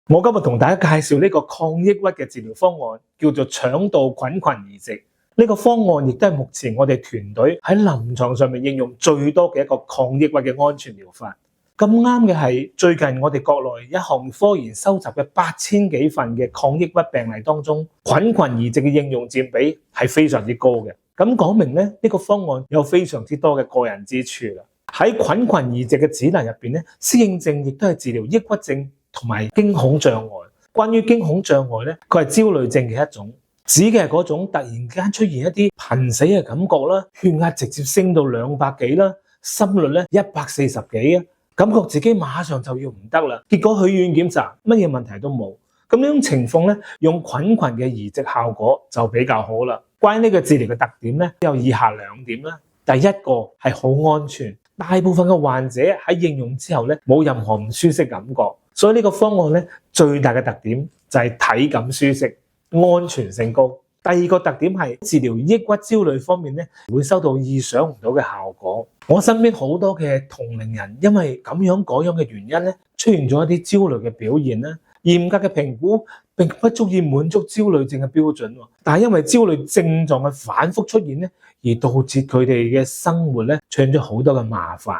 我今日同大家介紹呢個抗抑鬱嘅治療方案，叫做腸道菌群移植。呢個方案亦都係目前我哋團隊喺臨床上面應用最多嘅一個抗抑鬱嘅安全療法。咁啱嘅係，最近我哋國內一項科研收集嘅8000幾份嘅抗抑鬱病例當中，菌群移植嘅應用佔比係非常之高嘅。咁講明咧，呢個方案有非常之多嘅過人之處啦。喺菌群移植嘅指南入邊咧，適應症亦都係治療抑鬱症同埋驚恐障礙。關於驚恐障礙咧，佢係焦慮症嘅一種，指嘅係嗰種突然間出現一啲瀕死嘅感覺啦，血壓直接升到200幾啦，心率咧140幾啊，感覺自己馬上就要唔得啦，結果去醫院檢查，乜嘢問題都冇。咁呢種情況咧，用菌群嘅移植效果就比較好啦。關於呢個治療嘅特點咧，有以下2點啦。第一個係好安全，大部分嘅患者喺應用之後咧，冇任何唔舒適感覺。所以呢個方案咧，最大嘅特點就係體感舒適、安全性高。第二個特點係治療抑鬱焦慮方面咧，會收到意想唔到嘅效果。我身邊好多嘅同齡人因為咁樣嗰樣嘅原因咧，出現咗一啲焦慮嘅表現啦。嚴格嘅評估並不足以滿足焦慮症嘅標準，但係因為焦慮症狀嘅反覆出現咧，而導致佢哋嘅生活咧出現咗好多嘅麻煩。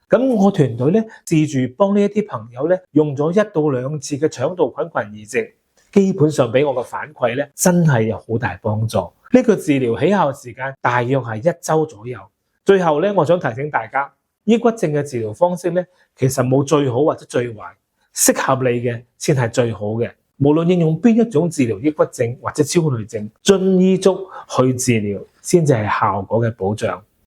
咁我團隊咧試住幫呢一啲朋友咧用咗1到2次嘅腸道菌群移植，基本上俾我嘅反饋咧真係有好大幫助。呢個治療起效時間大約係1週左右。最後咧，我想提醒大家，抑鬱症嘅治療方式咧其實冇最好或者最壞，適合你嘅先係最好嘅。無論應用邊一種治療抑鬱症或者焦慮症，遵醫囑去治療先至係效果嘅保障。